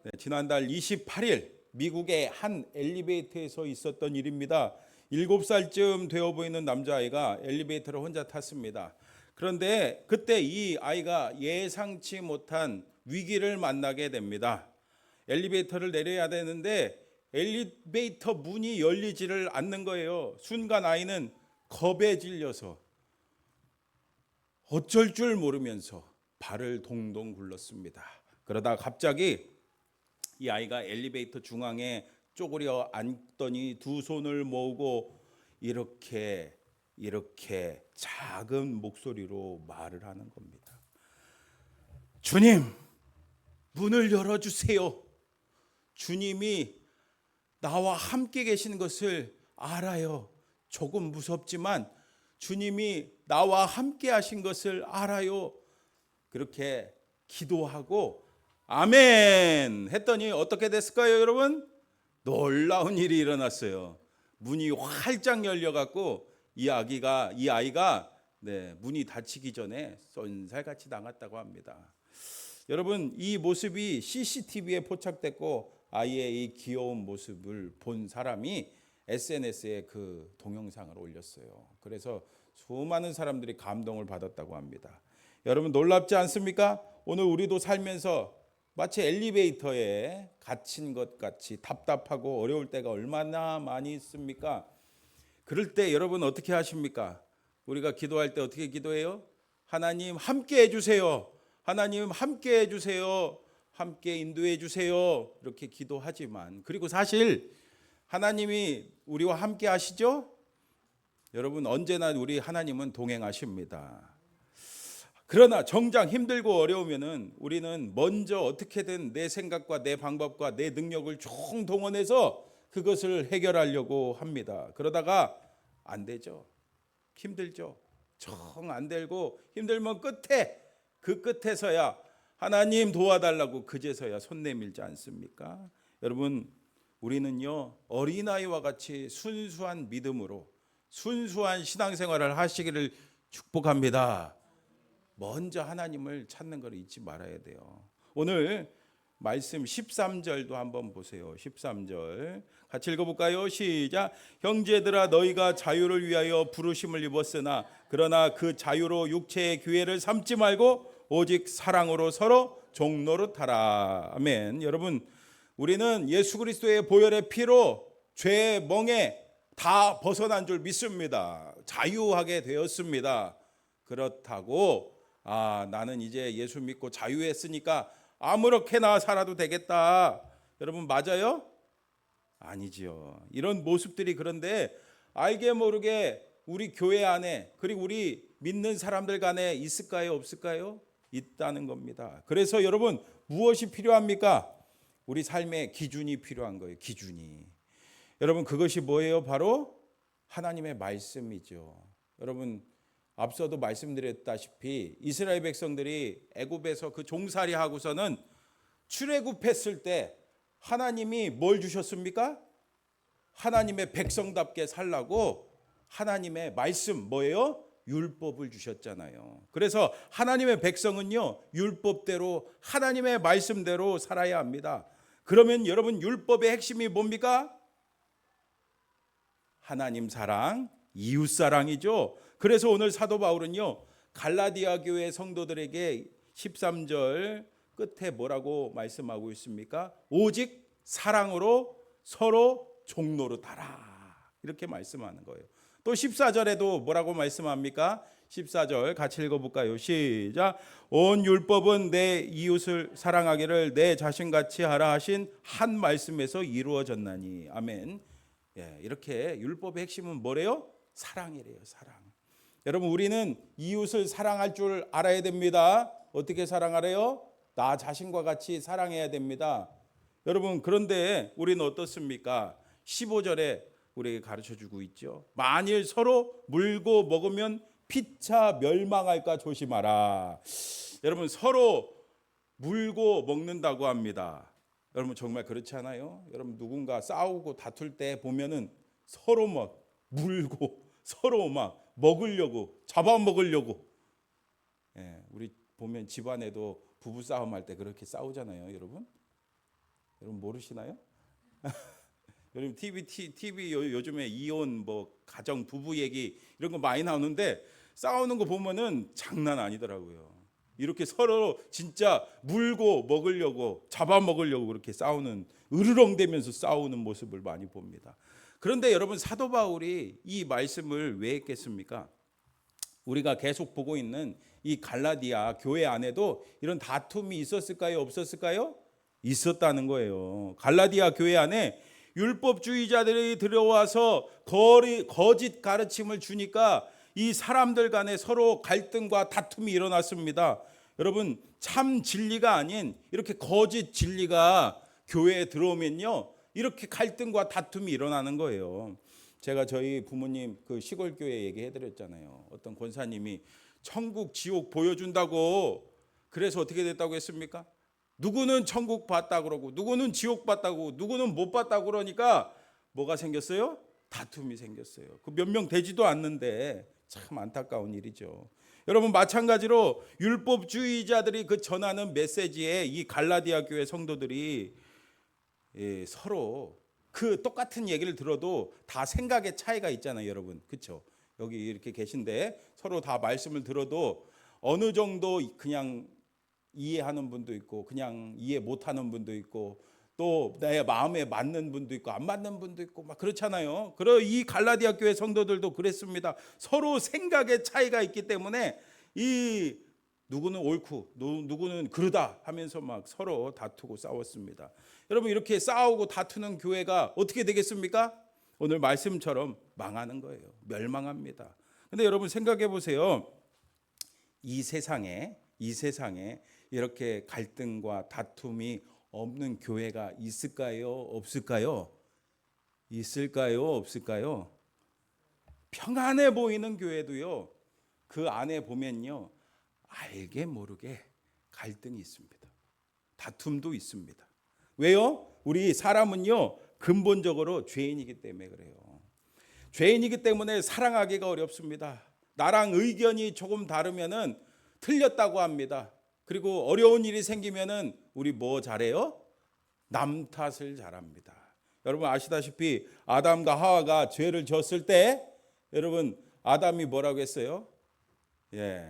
네, 지난달 28일 미국의 한 엘리베이터에서 있었던 일입니다. 7살쯤 되어 보이는 남자아이가 엘리베이터를 혼자 탔습니다. 그런데 그때 이 아이가 예상치 못한 위기를 만나게 됩니다. 엘리베이터를 내려야 되는데 엘리베이터 문이 열리지를 않는 거예요. 순간 아이는 겁에 질려서 어쩔 줄 모르면서 발을 동동 굴렀습니다. 그러다 갑자기 이 아이가 엘리베이터 중앙에 쪼그려 앉더니 두 손을 모으고 이렇게 작은 목소리로 말을 하는 겁니다. 주님, 문을 열어주세요. 주님이 나와 함께 계시는 것을 알아요. 조금 무섭지만 주님이 나와 함께 하신 것을 알아요. 그렇게 기도하고 아멘 했더니 어떻게 됐을까요, 여러분? 놀라운 일이 일어났어요. 문이 활짝 열려갖고 이 아이가 문이 닫히기 전에 쏜살같이 나갔다고 합니다. 여러분, 이 모습이 CCTV에 포착됐고 아이의 이 귀여운 모습을 본 사람이 SNS에 그 동영상을 올렸어요. 그래서 수많은 사람들이 감동을 받았다고 합니다. 여러분, 놀랍지 않습니까? 오늘 우리도 살면서 마치 엘리베이터에 갇힌 것 같이 답답하고 어려울 때가 얼마나 많이 있습니까? 그럴 때 여러분 어떻게 하십니까? 우리가 기도할 때 어떻게 기도해요? 하나님 함께 해주세요. 하나님 함께 해주세요. 함께 인도해 주세요. 이렇게 기도하지만, 그리고 사실 하나님이 우리와 함께 하시죠? 여러분, 언제나 우리 하나님은 동행하십니다. 그러나 정작 힘들고 어려우면은 우리는 먼저 어떻게든 내 생각과 내 방법과 내 능력을 총동원해서 그것을 해결하려고 합니다. 그러다가 안 되죠. 힘들죠. 정 안 되고 힘들면 그 끝에서야 하나님 도와달라고 그제서야 손 내밀지 않습니까? 여러분, 우리는요 어린아이와 같이 순수한 믿음으로 순수한 신앙생활을 하시기를 축복합니다. 먼저 하나님을 찾는 걸 잊지 말아야 돼요. 오늘 말씀 13절도 한번 보세요. 13절 같이 읽어볼까요? 시작. 형제들아, 너희가 자유를 위하여 부르심을 입었으나 그러나 그 자유로 육체의 기회를 삼지 말고 오직 사랑으로 서로 종노릇하라. 아멘. 여러분, 우리는 예수 그리스도의 보혈의 피로 죄의 멍에 다 벗어난 줄 믿습니다. 자유하게 되었습니다. 그렇다고 나는 이제 예수 믿고 자유했으니까 아무렇게나 살아도 되겠다. 여러분, 맞아요? 아니지요. 이런 모습들이 그런데 알게 모르게 우리 교회 안에 그리고 우리 믿는 사람들 간에 있을까요? 없을까요? 있다는 겁니다. 그래서 여러분, 무엇이 필요합니까? 우리 삶의 기준이 필요한 거예요. 기준이. 여러분, 그것이 뭐예요? 바로 하나님의 말씀이죠. 여러분, 앞서도 말씀드렸다시피 이스라엘 백성들이 애굽에서 그 종살이 하고서는 출애굽했을 때 하나님이 뭘 주셨습니까? 하나님의 백성답게 살라고 하나님의 말씀 뭐예요? 율법을 주셨잖아요. 그래서 하나님의 백성은요 율법대로 하나님의 말씀대로 살아야 합니다. 그러면 여러분, 율법의 핵심이 뭡니까? 하나님 사랑, 이웃 사랑이죠. 그래서 오늘 사도 바울은요 갈라디아 교회 성도들에게 13절 끝에 뭐라고 말씀하고 있습니까? 오직 사랑으로 서로 종노릇하라, 이렇게 말씀하는 거예요. 또 14절에도 뭐라고 말씀합니까? 14절 같이 읽어볼까요? 시작. 온 율법은 내 이웃을 사랑하기를 내 자신같이 하라 하신 한 말씀에서 이루어졌나니. 아멘. 이렇게 율법의 핵심은 뭐래요? 사랑이래요. 사랑. 여러분, 우리는 이웃을 사랑할 줄 알아야 됩니다. 어떻게 사랑하래요? 나 자신과 같이 사랑해야 됩니다. 여러분, 그런데 우리는 어떻습니까? 15절에 우리에게 가르쳐주고 있죠. 만일 서로 물고 먹으면 피차 멸망할까 조심하라. 여러분, 서로 물고 먹는다고 합니다. 여러분, 정말 그렇지 않아요? 여러분, 누군가 싸우고 다툴 때 보면은 서로 막 물고 서로 막 먹으려고, 잡아먹으려고. 우리 보면 집안에도 부부 싸움 할 때 그렇게 싸우잖아요, 여러분. 여러분 모르시나요? 여러분 TV 요즘에 이혼 뭐 가정 부부 얘기 이런 거 많이 나오는데 싸우는 거 보면은 장난 아니더라고요. 이렇게 서로 진짜 물고 먹으려고 잡아먹으려고 그렇게 싸우는, 으르렁대면서 싸우는 모습을 많이 봅니다. 그런데 여러분, 사도 바울이 이 말씀을 왜 했겠습니까? 우리가 계속 보고 있는 이 갈라디아 교회 안에도 이런 다툼이 있었을까요? 없었을까요? 있었다는 거예요. 갈라디아 교회 안에 율법주의자들이 들어와서 거짓 가르침을 주니까 이 사람들 간에 서로 갈등과 다툼이 일어났습니다. 여러분, 참 진리가 아닌 이렇게 거짓 진리가 교회에 들어오면요, 이렇게 갈등과 다툼이 일어나는 거예요. 제가 저희 부모님 그 시골 교회 얘기해 드렸잖아요. 어떤 권사님이 천국 지옥 보여준다고, 그래서 어떻게 됐다고 했습니까? 누구는 천국 봤다 그러고 누구는 지옥 봤다고 누구는 못 봤다고 그러니까 뭐가 생겼어요? 다툼이 생겼어요. 그 몇 명 되지도 않는데 참 안타까운 일이죠. 여러분, 마찬가지로 율법주의자들이 그 전하는 메시지에 이 갈라디아 교회 성도들이 서로 그 똑같은 얘기를 들어도 다 생각의 차이가 있잖아요, 여러분. 그렇죠? 여기 이렇게 계신데 서로 다 말씀을 들어도 어느 정도 그냥 이해하는 분도 있고 그냥 이해 못하는 분도 있고 또 내 마음에 맞는 분도 있고 안 맞는 분도 있고 막 그렇잖아요. 그리고 이 갈라디아 교회 성도들도 그랬습니다. 서로 생각의 차이가 있기 때문에 이 누구는 옳고 누구는 그르다 하면서 막 서로 다투고 싸웠습니다. 여러분, 이렇게 싸우고 다투는 교회가 어떻게 되겠습니까? 오늘 말씀처럼 망하는 거예요. 멸망합니다. 근데 여러분 생각해 보세요. 이 세상에 이렇게 갈등과 다툼이 없는 교회가 있을까요? 없을까요? 있을까요? 없을까요? 평안해 보이는 교회도요, 그 안에 보면요, 알게 모르게 갈등이 있습니다. 다툼도 있습니다. 왜요? 우리 사람은요, 근본적으로 죄인이기 때문에 그래요. 죄인이기 때문에 사랑하기가 어렵습니다. 나랑 의견이 조금 다르면은 틀렸다고 합니다. 그리고 어려운 일이 생기면은 우리 뭐 잘해요? 남 탓을 잘합니다. 여러분 아시다시피 아담과 하와가 죄를 졌을 때 여러분 아담이 뭐라고 했어요?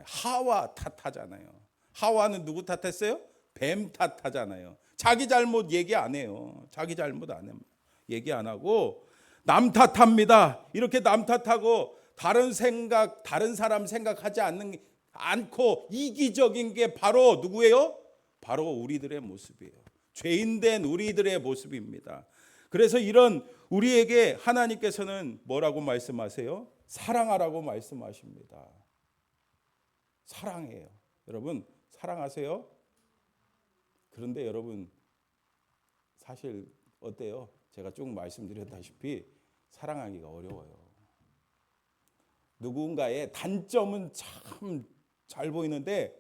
하와 탓하잖아요. 하와는 누구 탓했어요? 뱀 탓하잖아요. 자기 잘못 얘기 안 해요. 자기 잘못 안 합니다. 얘기 안 하고 남 탓합니다. 이렇게 남 탓하고 다른 사람 생각하지 않고 이기적인 게 바로 누구예요? 바로 우리들의 모습이에요. 죄인된 우리들의 모습입니다. 그래서 이런 우리에게 하나님께서는 뭐라고 말씀하세요? 사랑하라고 말씀하십니다. 사랑해요. 여러분 사랑하세요? 그런데 여러분 사실 어때요? 제가 쭉 말씀드렸다시피 사랑하기가 어려워요. 누군가의 단점은 참 잘 보이는데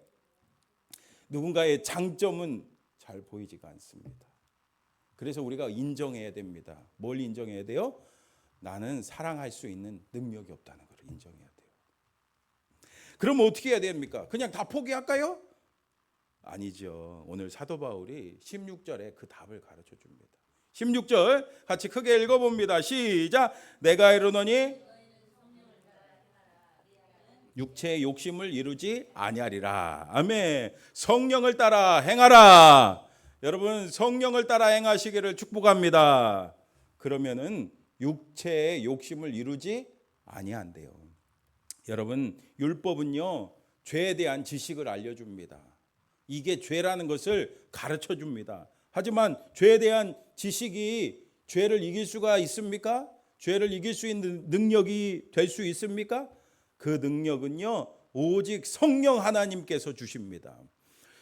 누군가의 장점은 잘 보이지가 않습니다. 그래서 우리가 인정해야 됩니다. 뭘 인정해야 돼요? 나는 사랑할 수 있는 능력이 없다는 걸 인정해야 돼요. 그럼 어떻게 해야 됩니까? 그냥 다 포기할까요? 아니죠. 오늘 사도 바울이 16절에 그 답을 가르쳐 줍니다. 16절 같이 크게 읽어봅니다. 시작. 내가 이르노니 육체의 욕심을 이루지 아니하리라. 아멘. 성령을 따라 행하라. 여러분 성령을 따라 행하시기를 축복합니다. 그러면은 육체의 욕심을 이루지 아니한대요. 여러분 율법은요, 죄에 대한 지식을 알려줍니다. 이게 죄라는 것을 가르쳐 줍니다. 하지만 죄에 대한 지식이 죄를 이길 수가 있습니까? 죄를 이길 수 있는 능력이 될 수 있습니까? 그 능력은요, 오직 성령 하나님께서 주십니다.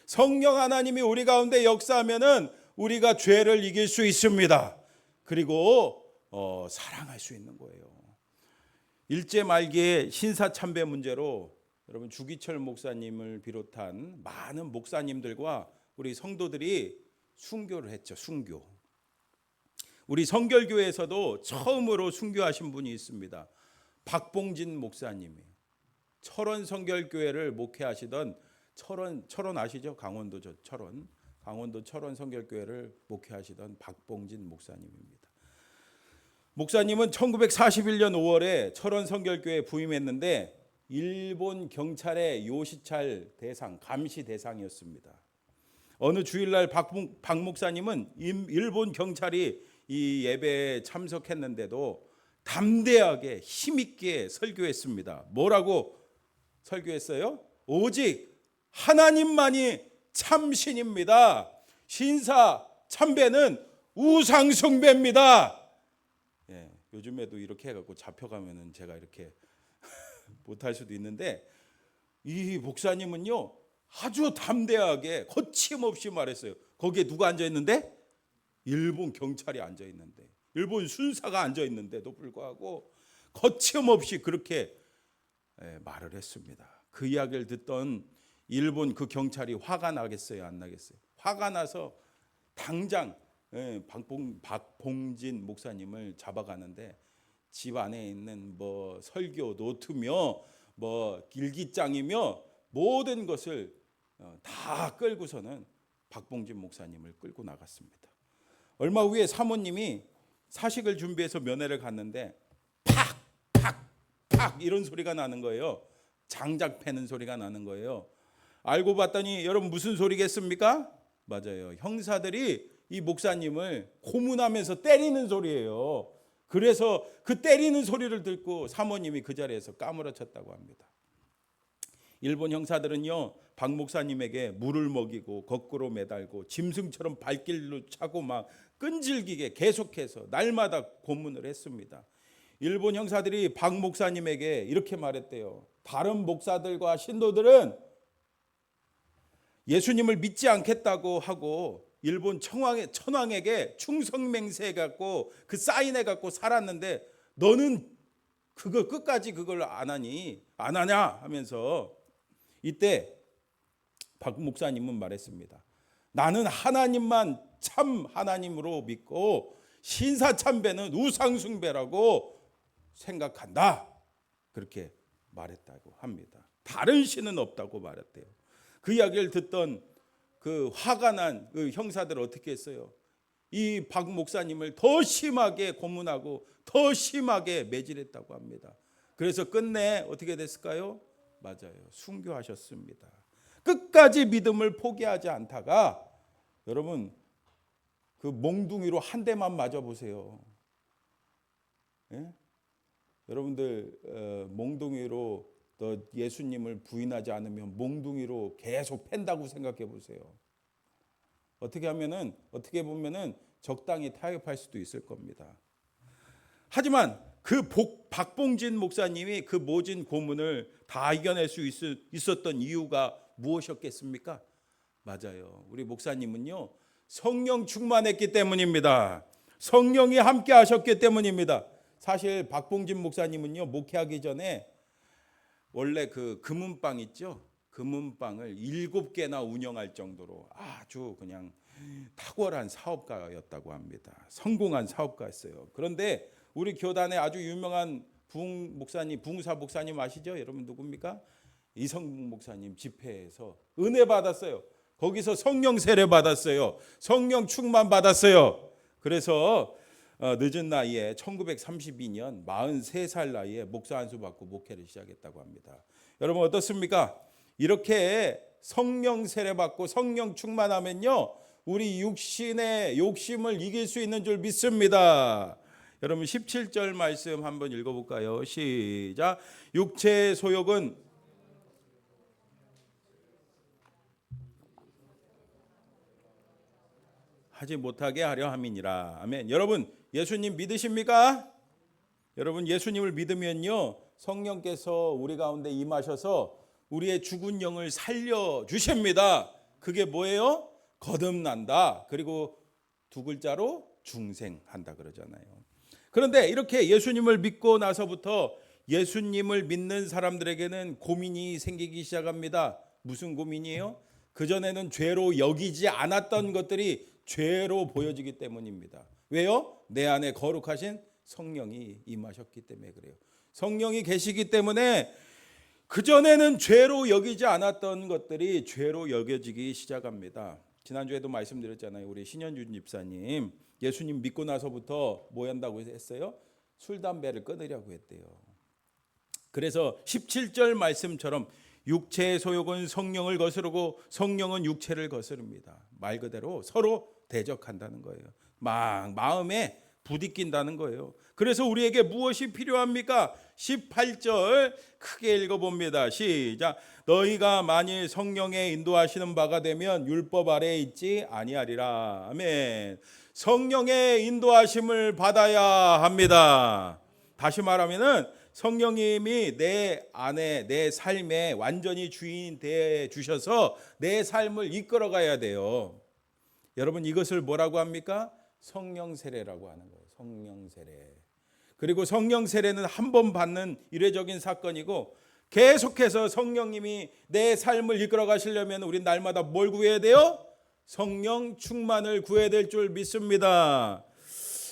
성령 하나님이 우리 가운데 역사하면은 우리가 죄를 이길 수 있습니다. 그리고 사랑할 수 있는 거예요. 일제 말기의 신사참배 문제로 여러분 주기철 목사님을 비롯한 많은 목사님들과 우리 성도들이 순교를 했죠. 순교. 우리 성결교회에서도 처음으로 순교하신 분이 있습니다. 박봉진 목사님이 철원 성결교회를 목회하시던 철원 아시죠? 강원도죠. 철원 강원도 철원 성결교회를 목회하시던 박봉진 목사님입니다. 목사님은 1941년 5월에 철원 성결교회에 부임했는데 일본 경찰의 요시찰 대상, 감시 대상이었습니다. 어느 주일날 박 목사님은 일본 경찰이 이 예배에 참석했는데도 담대하게 힘있게 설교했습니다. 뭐라고 설교했어요? 오직 하나님만이 참신입니다. 신사 참배는 우상 숭배입니다. 예, 요즘에도 이렇게 해갖고 잡혀가면은 제가 이렇게 못할 수도 있는데 이 목사님은요 아주 담대하게 거침없이 말했어요. 거기에 누가 앉아 있는데? 일본 경찰이 앉아 있는데, 일본 순사가 앉아 있는데도 불구하고 거침없이 그렇게 말을 했습니다. 그 이야기를 듣던 일본 그 경찰이 화가 나겠어요, 안 나겠어요? 화가 나서 당장 박봉진 목사님을 잡아가는데 집 안에 있는 뭐 설교 노트며 뭐 일기장이며 모든 것을 다 끌고서는 박봉진 목사님을 끌고 나갔습니다. 얼마 후에 사모님이 사식을 준비해서 면회를 갔는데 팍 이런 소리가 나는 거예요. 장작 패는 소리가 나는 거예요. 알고 봤더니 여러분 무슨 소리겠습니까? 맞아요. 형사들이 이 목사님을 고문하면서 때리는 소리예요. 그래서 그 때리는 소리를 듣고 사모님이 그 자리에서 까무러쳤다고 합니다. 일본 형사들은요 박 목사님에게 물을 먹이고 거꾸로 매달고 짐승처럼 발길로 차고 막 끈질기게 계속해서 날마다 고문을 했습니다. 일본 형사들이 박 목사님에게 이렇게 말했대요. 다른 목사들과 신도들은 예수님을 믿지 않겠다고 하고 일본 천황에게 충성맹세해갖고 그 사인해갖고 살았는데 너는 그걸 끝까지 그걸 안 하냐 하면서 이때 박 목사님은 말했습니다. 나는 하나님만 참 하나님으로 믿고 신사참배는 우상숭배라고 생각한다. 그렇게 말했다고 합니다. 다른 신은 없다고 말했대요. 그 이야기를 듣던 그 화가 난 그 형사들 어떻게 했어요? 이 박 목사님을 더 심하게 고문하고 더 심하게 매질했다고 합니다. 그래서 끝내 어떻게 됐을까요? 맞아요. 순교하셨습니다. 끝까지 믿음을 포기하지 않다가 여러분 그 몽둥이로 한 대만 맞아 보세요. 예? 여러분들 몽둥이로 너 예수님을 부인하지 않으면 몽둥이로 계속 팬다고 생각해 보세요. 어떻게 보면은 적당히 타협할 수도 있을 겁니다. 하지만 그 박봉진 목사님이 그 모진 고문을 다 이겨낼 수 있었던 이유가 무엇이었겠습니까? 맞아요. 우리 목사님은요 성령 충만했기 때문입니다. 성령이 함께 하셨기 때문입니다. 사실 박봉진 목사님은요 목회하기 전에 원래 그 금은방 있죠? 금은방을 7개나 운영할 정도로 아주 그냥 탁월한 사업가였다고 합니다. 성공한 사업가였어요. 그런데 우리 교단에 아주 유명한 부흥사 목사님 아시죠? 여러분 누굽니까? 이성국 목사님 집회에서 은혜 받았어요. 거기서 성령 세례 받았어요. 성령 충만 받았어요. 그래서 늦은 나이에 1932년 43살 나이에 목사 안수 받고 목회를 시작했다고 합니다. 여러분 어떻습니까? 이렇게 성령 세례 받고 성령 충만하면요 우리 육신의 욕심을 이길 수 있는 줄 믿습니다. 여러분 17절 말씀 한번 읽어볼까요? 시작. 육체의 소욕은 하지 못하게 하려 함이니라. 아멘. 여러분 예수님 믿으십니까? 여러분 예수님을 믿으면요 성령께서 우리 가운데 임하셔서 우리의 죽은 영을 살려주십니다. 그게 뭐예요? 거듭난다. 그리고 두 글자로 중생한다 그러잖아요. 그런데 이렇게 예수님을 믿고 나서부터 예수님을 믿는 사람들에게는 고민이 생기기 시작합니다. 무슨 고민이에요? 그전에는 죄로 여기지 않았던 것들이 죄로 보여지기 때문입니다. 왜요? 내 안에 거룩하신 성령이 임하셨기 때문에 그래요. 성령이 계시기 때문에 그전에는 죄로 여기지 않았던 것들이 죄로 여겨지기 시작합니다. 지난주에도 말씀드렸잖아요. 우리 신현준 집사님 예수님 믿고 나서부터 뭐 한다고 했어요? 술 담배를 끊으려고 했대요. 그래서 17절 말씀처럼 육체의 소욕은 성령을 거스르고 성령은 육체를 거스릅니다. 말 그대로 서로 대적한다는 거예요. 마음에 부딪힌다는 거예요. 그래서 우리에게 무엇이 필요합니까? 18절 크게 읽어봅니다. 시작. 너희가 만일 성령의 인도하시는 바가 되면 율법 아래에 있지 아니하리라. 아멘. 성령의 인도하심을 받아야 합니다. 다시 말하면은 성령님이 내 안에 내 삶에 완전히 주인 되어 주셔서 내 삶을 이끌어 가야 돼요. 여러분 이것을 뭐라고 합니까? 성령 세례라고 하는 거예요. 성령 세례. 그리고 성령 세례는 한 번 받는 이례적인 사건이고 계속해서 성령님이 내 삶을 이끌어 가시려면 우리 날마다 뭘 구해야 돼요? 성령 충만을 구해야 될 줄 믿습니다.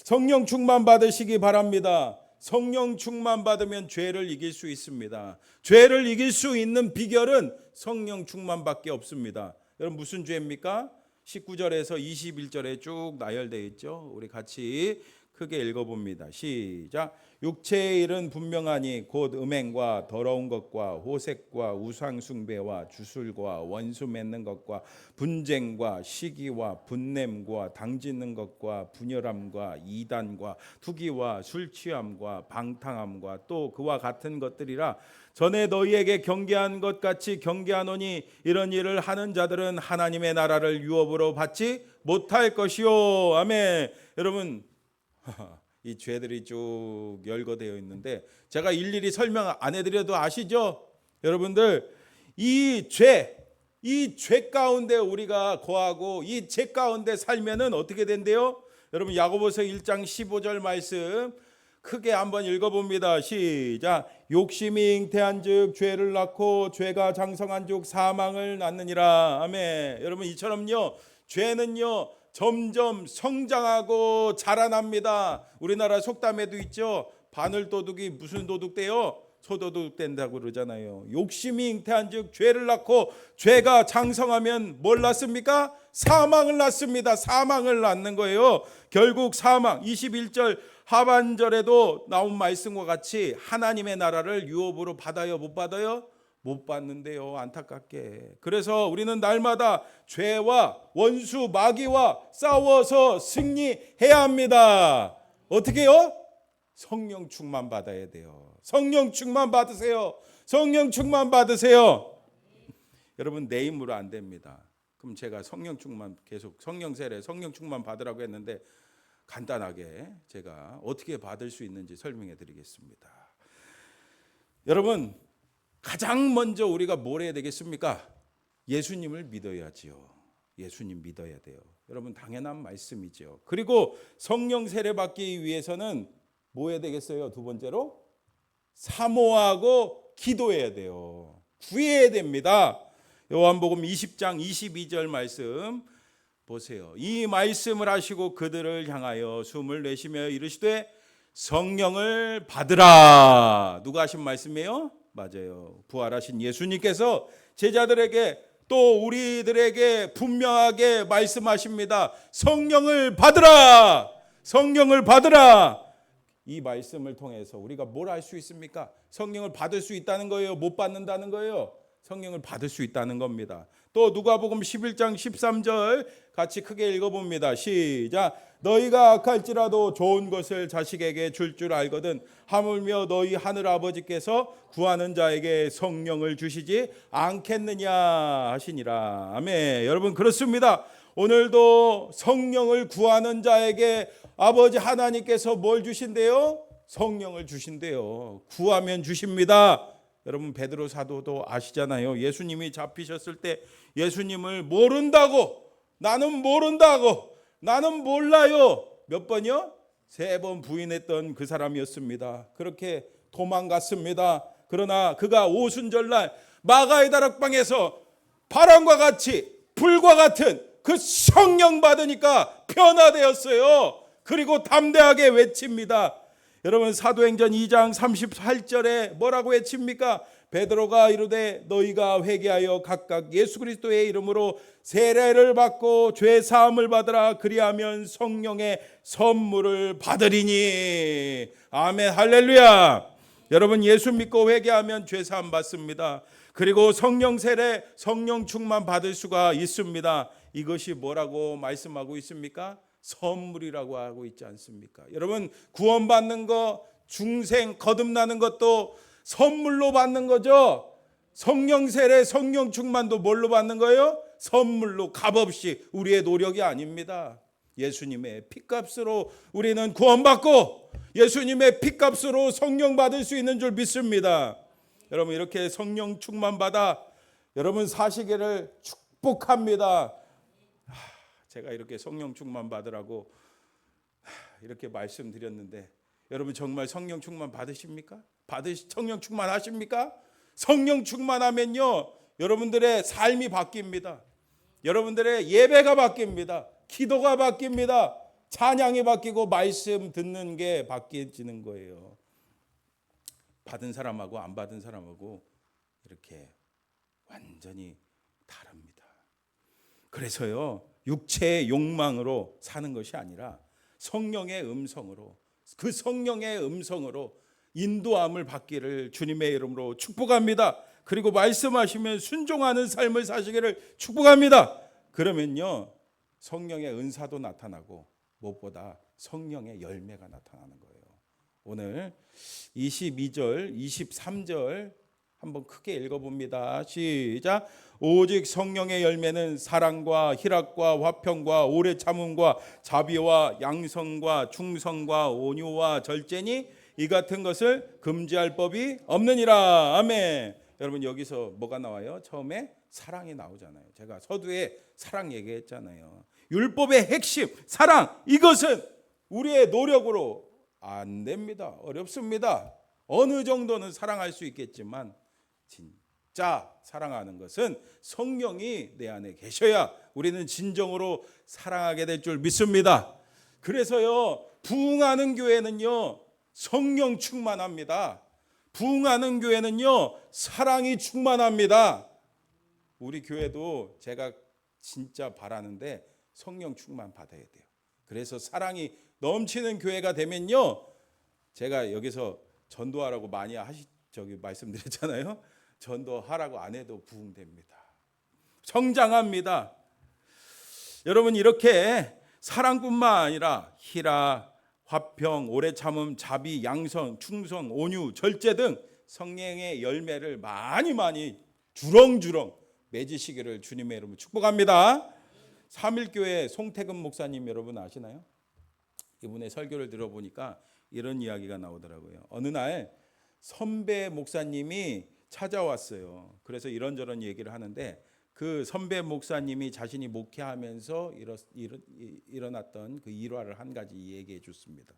성령 충만 받으시기 바랍니다. 성령 충만 받으면 죄를 이길 수 있습니다. 죄를 이길 수 있는 비결은 성령 충만밖에 없습니다. 여러분 무슨 죄입니까? 19절에서 21절에 쭉 나열되어 있죠. 우리 같이 크게 읽어봅니다. 시작. 육체의 일은 분명하니 곧 음행과 더러운 것과 호색과 우상 숭배와 주술과 원수 맺는 것과 분쟁과 시기와 분냄과 당짓는 것과 분열함과 이단과 투기와 술 취함과 방탕함과 또 그와 같은 것들이라. 전에 너희에게 경계한 것 같이 경계하노니 이런 일을 하는 자들은 하나님의 나라를 유업으로 받지 못할 것이요. 아멘. 여러분 이 죄들이 쭉 열거되어 있는데 제가 일일이 설명 안 해드려도 아시죠? 여러분들 이 죄 가운데 우리가 거하고 이 죄 가운데 살면은 어떻게 된대요? 여러분 야고보서 1장 15절 말씀 크게 한번 읽어봅니다. 시작. 욕심이 잉태한즉 죄를 낳고 죄가 장성한즉 사망을 낳느니라. 아멘. 여러분 이처럼요 죄는요 점점 성장하고 자라납니다. 우리나라 속담에도 있죠. 바늘 도둑이 무슨 도둑돼요? 소도둑 된다고 그러잖아요. 욕심이 잉태한즉 죄를 낳고 죄가 장성하면 뭘 낳습니까? 사망을 낳습니다. 사망을 낳는 거예요. 결국 사망. 21절 하반절에도 나온 말씀과 같이 하나님의 나라를 유업으로 받아요? 못 받아요? 못 받는데요. 안타깝게. 그래서 우리는 날마다 죄와 원수 마귀와 싸워서 승리해야 합니다. 어떻게요? 성령 충만 받아야 돼요. 성령 충만 받으세요. 성령 충만 받으세요. 여러분 내 힘으로 안 됩니다. 그럼 제가 성령 충만 계속 성령 세례 성령 충만 받으라고 했는데 간단하게 제가 어떻게 받을 수 있는지 설명해 드리겠습니다. 여러분 가장 먼저 우리가 뭘 해야 되겠습니까? 예수님을 믿어야지요. 예수님 믿어야 돼요. 여러분 당연한 말씀이죠. 그리고 성령 세례 받기 위해서는 뭐 해야 되겠어요? 두 번째로 사모하고 기도해야 돼요. 구해야 됩니다. 요한복음 20장 22절 말씀 보세요. 이 말씀을 하시고 그들을 향하여 숨을 내쉬며 이르시되 성령을 받으라. 누가 하신 말씀이에요? 맞아요. 부활하신 예수님께서 제자들에게 또 우리들에게 분명하게 말씀하십니다. 성령을 받으라. 성령을 받으라. 이 말씀을 통해서 우리가 뭘 할 수 있습니까? 성령을 받을 수 있다는 거예요? 못 받는다는 거예요? 성령을 받을 수 있다는 겁니다. 또 누가복음 11장 13절 같이 크게 읽어봅니다. 시작. 너희가 악할지라도 좋은 것을 자식에게 줄 알거든 하물며 너희 하늘 아버지께서 구하는 자에게 성령을 주시지 않겠느냐 하시니라. 아멘. 여러분 그렇습니다. 오늘도 성령을 구하는 자에게 아버지 하나님께서 뭘 주신대요? 성령을 주신대요. 구하면 주십니다. 여러분 베드로 사도도 아시잖아요. 예수님이 잡히셨을 때 예수님을 모른다고 나는 모른다고 나는 몰라요. 몇 번이요? 3번 부인했던 그 사람이었습니다. 그렇게 도망갔습니다. 그러나 그가 오순절날 마가의 다락방에서 바람과 같이 불과 같은 그 성령 받으니까 변화되었어요. 그리고 담대하게 외칩니다. 여러분 사도행전 2장 38절에 뭐라고 외칩니까? 베드로가 이르되 너희가 회개하여 각각 예수 그리스도의 이름으로 세례를 받고 죄 사함을 받으라. 그리하면 성령의 선물을 받으리니. 아멘, 할렐루야. 여러분, 예수 믿고 회개하면 죄 사함 받습니다. 그리고 성령 세례, 성령 충만 받을 수가 있습니다. 이것이 뭐라고 말씀하고 있습니까? 선물이라고 하고 있지 않습니까? 여러분, 구원받는 거, 중생 거듭나는 것도 선물로 받는 거죠. 성령 세례, 성령 충만도 뭘로 받는 거예요? 선물로, 값없이. 우리의 노력이 아닙니다. 예수님의 피값으로 우리는 구원받고 예수님의 피값으로 성령 받을 수 있는 줄 믿습니다. 여러분, 이렇게 성령 충만 받아 여러분 사시기를 축복합니다. 제가 이렇게 성령 충만 받으라고 이렇게 말씀드렸는데 여러분 정말 성령 충만 받으십니까? 성령 충만 하십니까? 성령 충만하면요, 여러분들의 삶이 바뀝니다. 여러분들의 예배가 바뀝니다. 기도가 바뀝니다. 찬양이 바뀌고 말씀 듣는 게 바뀌어지는 거예요. 받은 사람하고 안 받은 사람하고 이렇게 완전히 다릅니다. 그래서요, 육체의 욕망으로 사는 것이 아니라 성령의 음성으로, 그 성령의 음성으로 인도함을 받기를 주님의 이름으로 축복합니다. 그리고 말씀하시면 순종하는 삶을 사시기를 축복합니다. 그러면요, 성령의 은사도 나타나고 무엇보다 성령의 열매가 나타나는 거예요. 오늘 22절, 23절 한번 크게 읽어봅니다. 시작. 오직 성령의 열매는 사랑과 희락과 화평과 오래 참음과 자비와 양성과 충성과 온유와 절제니 이 같은 것을 금지할 법이 없느니라. 아멘. 여러분, 여기서 뭐가 나와요? 처음에 사랑이 나오잖아요. 제가 서두에 사랑 얘기했잖아요. 율법의 핵심 사랑, 이것은 우리의 노력으로 안 됩니다. 어렵습니다. 어느 정도는 사랑할 수 있겠지만 진짜 사랑하는 것은 성령이 내 안에 계셔야 우리는 진정으로 사랑하게 될 줄 믿습니다. 그래서요, 부흥하는 교회는요, 성령 충만합니다. 부흥하는 교회는요, 사랑이 충만합니다. 우리 교회도 제가 진짜 바라는데 성령 충만 받아야 돼요. 그래서 사랑이 넘치는 교회가 되면요, 제가 여기서 전도하라고 많이 말씀드렸잖아요. 전도하라고 안 해도 부흥됩니다. 성장합니다. 여러분, 이렇게 사랑뿐만 아니라 희락, 화평, 오래 참음, 자비, 양성, 충성, 온유, 절제 등 성령의 열매를 많이 주렁주렁 맺으시기를 주님의 이름으로 축복합니다. 삼일교회 송태근 목사님 여러분 아시나요? 이분의 설교를 들어보니까 이런 이야기가 나오더라고요. 어느 날 선배 목사님이 찾아왔어요. 그래서 이런저런 얘기를 하는데 그 선배 목사님이 자신이 목회하면서 일어났던 그 일화를 한 가지 얘기해 줬습니다.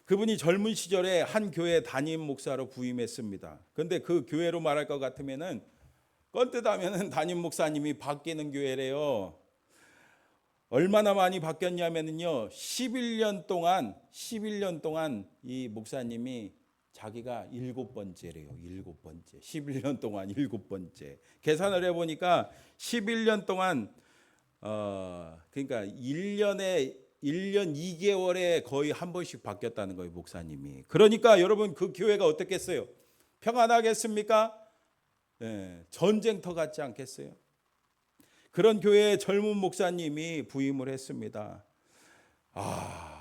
그분이 젊은 시절에 한 교회 담임 목사로 부임했습니다. 그런데 그 교회로 말할 것 같으면은 뻔뜻하면은 담임 목사님이 바뀌는 교회래요. 얼마나 많이 바뀌었냐면요, 11년 동안 이 목사님이 자기가 7번째래요. 7번째. 11년 동안 7번째. 계산을 해보니까 11년 동안 그러니까 1년 2개월에 거의 한 번씩 바뀌었다는 거예요, 목사님이. 그러니까 여러분, 그 교회가 어떻겠어요? 평안하겠습니까? 네, 전쟁터 같지 않겠어요? 그런 교회에 젊은 목사님이 부임을 했습니다.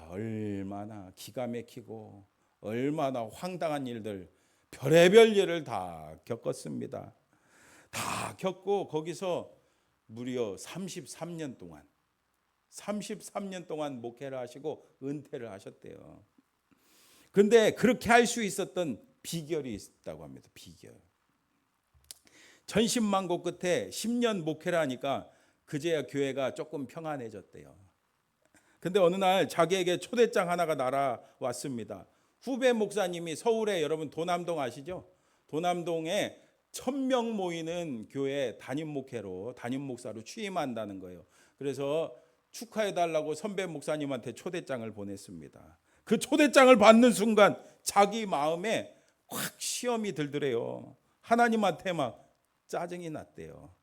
얼마나 기가 막히고 얼마나 황당한 일들, 별의별 일을 다 겪었습니다. 다 겪고 거기서 무려 33년 동안 목회를 하시고 은퇴를 하셨대요. 그런데 그렇게 할 수 있었던 비결이 있다고 합니다. 비결. 천신만고 끝에 10년 목회를 하니까 그제야 교회가 조금 평안해졌대요. 근데 어느 날 자기에게 초대장 하나가 날아왔습니다. 후배 목사님이 서울에, 여러분 도남동 아시죠? 도남동에 1000명 모이는 교회 담임 목사로 취임한다는 거예요. 그래서 축하해달라고 선배 목사님한테 초대장을 보냈습니다. 그 초대장을 받는 순간 자기 마음에 확 시험이 들더래요. 하나님한테 막 짜증이 났대요.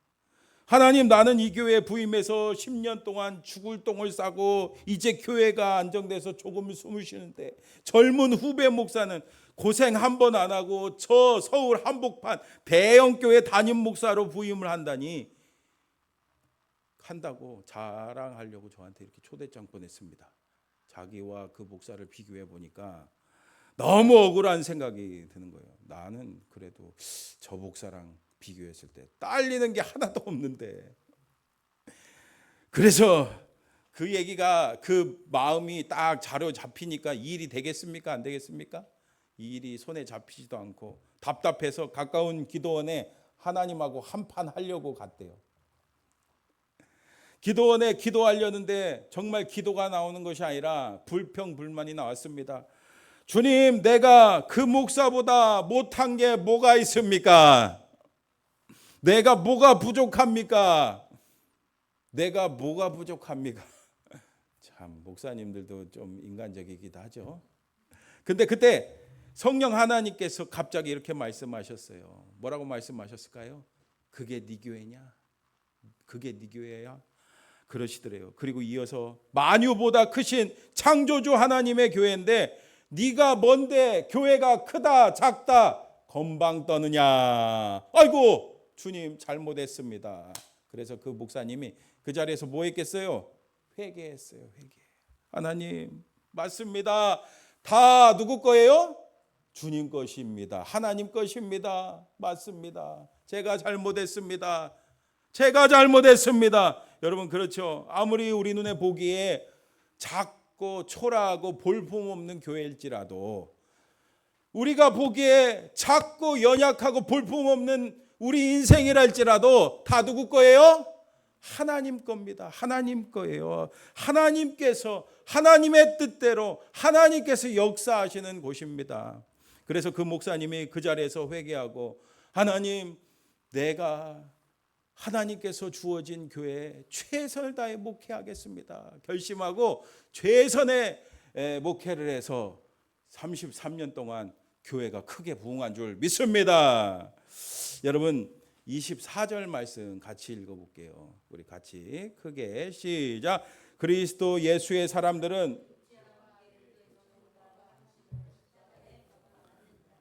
하나님, 나는 이 교회에 부임해서 10년 동안 죽을 똥을 싸고 이제 교회가 안정돼서 조금 숨을 쉬는데 젊은 후배 목사는 고생 한 번 안 하고 저 서울 한복판 대형 교회 담임 목사로 부임을 한다고 자랑하려고 저한테 이렇게 초대장 보냈습니다. 자기와 그 목사를 비교해 보니까 너무 억울한 생각이 드는 거예요. 나는 그래도 저 목사랑 비교했을 때 딸리는 게 하나도 없는데. 그래서 그 얘기가, 그 마음이 딱 자료 잡히니까 이 일이 되겠습니까? 안 되겠습니까? 이 일이 손에 잡히지도 않고 답답해서 가까운 기도원에 하나님하고 한판 하려고 갔대요. 기도원에 기도하려는데 정말 기도가 나오는 것이 아니라 불평불만이 나왔습니다. 주님, 내가 그 목사보다 못한 게 뭐가 있습니까? 내가 뭐가 부족합니까? 내가 뭐가 부족합니까? 참, 목사님들도 좀 인간적이기도 하죠. 근데 그때 성령 하나님께서 갑자기 이렇게 말씀하셨어요. 뭐라고 말씀하셨을까요? 그게 네 교회냐? 그게 네 교회야? 그러시더래요. 그리고 이어서 만유보다 크신 창조주 하나님의 교회인데 네가 뭔데 교회가 크다 작다 건방 떠느냐. 아이고, 주님 잘못했습니다. 그래서 그 목사님이 그 자리에서 뭐 했겠어요? 회개했어요. 회개. 하나님, 맞습니다. 다 누구 거예요? 주님 것입니다. 하나님 것입니다. 맞습니다. 제가 잘못했습니다. 제가 잘못했습니다. 여러분, 그렇죠? 아무리 우리 눈에 보기에 작고 초라하고 볼품없는 교회일지라도, 우리가 보기에 작고 연약하고 볼품없는 우리 인생이랄지라도 다 누구 거예요? 하나님 겁니다. 하나님 거예요. 하나님께서 하나님의 뜻대로 하나님께서 역사하시는 곳입니다. 그래서 그 목사님이 그 자리에서 회개하고, 하나님, 내가 하나님께서 주어진 교회에 최선을 다해 목회하겠습니다. 결심하고 최선의 목회를 해서 33년 동안 교회가 크게 부흥한 줄 믿습니다. 여러분, 24절 말씀 같이 읽어볼게요. 우리 같이 크게 시작. 그리스도 예수의 사람들은,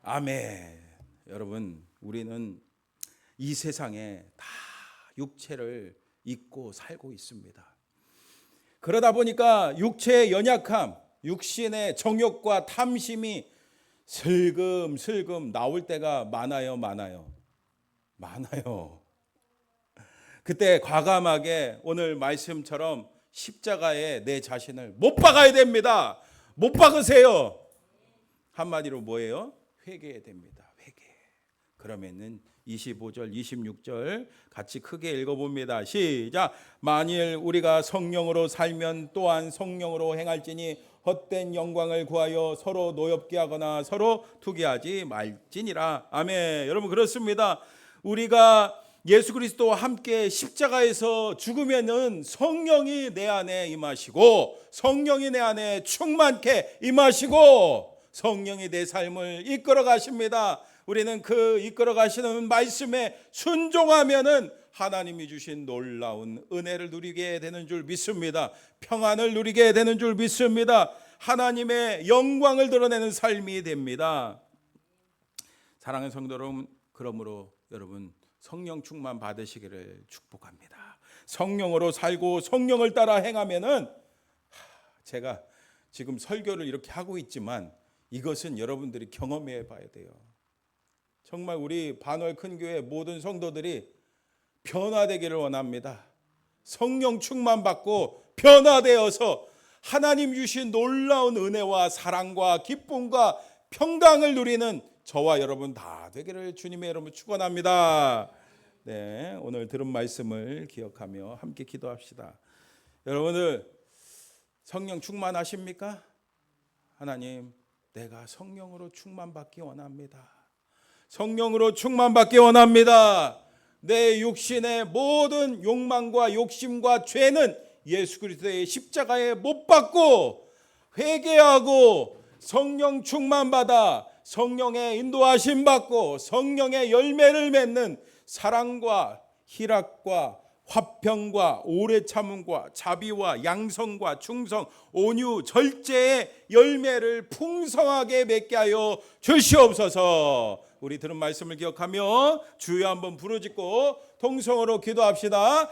아멘. 여러분, 우리는 이 세상에 다 육체를 입고 살고 있습니다. 그러다 보니까 육체의 연약함, 육신의 정욕과 탐심이 슬금슬금 나올 때가 많아요. 그때 과감하게 오늘 말씀처럼 십자가에 내 자신을 못 박아야 됩니다. 못 박으세요. 한마디로 뭐예요? 회개해야 됩니다. 회개. 그러면은 25절, 26절 같이 크게 읽어봅니다. 시작. 만일 우리가 성령으로 살면 또한 성령으로 행할지니 헛된 영광을 구하여 서로 노엽게 하거나 서로 투기하지 말지니라. 아멘. 여러분, 그렇습니다. 우리가 예수 그리스도와 함께 십자가에서 죽으면은 성령이 내 안에 임하시고, 성령이 내 안에 충만케 임하시고, 성령이 내 삶을 이끌어 가십니다. 우리는 그 이끌어 가시는 말씀에 순종하면은 하나님이 주신 놀라운 은혜를 누리게 되는 줄 믿습니다. 평안을 누리게 되는 줄 믿습니다. 하나님의 영광을 드러내는 삶이 됩니다. 사랑하는 성도 여러분, 그러므로 여러분 성령 충만 받으시기를 축복합니다. 성령으로 살고 성령을 따라 행하면은, 제가 지금 설교를 이렇게 하고 있지만 이것은 여러분들이 경험해 봐야 돼요. 정말 우리 반월 큰교회 모든 성도들이 변화되기를 원합니다. 성령 충만 받고 변화되어서 하나님 주신 놀라운 은혜와 사랑과 기쁨과 평강을 누리는 저와 여러분 다 되기를 주님의 이름으로 축원합니다. 네, 오늘 들은 말씀을 기억하며 함께 기도합시다. 여러분들 성령 충만하십니까? 하나님, 내가 성령으로 충만받기 원합니다. 성령으로 충만받기 원합니다. 내 육신의 모든 욕망과 욕심과 죄는 예수 그리스도의 십자가에 못 박고 회개하고 성령 충만받아 성령의 인도하심 받고 성령의 열매를 맺는 사랑과 희락과 화평과 오래 참음과 자비와 양성과 충성, 온유, 절제의 열매를 풍성하게 맺게 하여 주시옵소서. 우리 들은 말씀을 기억하며 주여 한번 부르짖고 통성으로 기도합시다.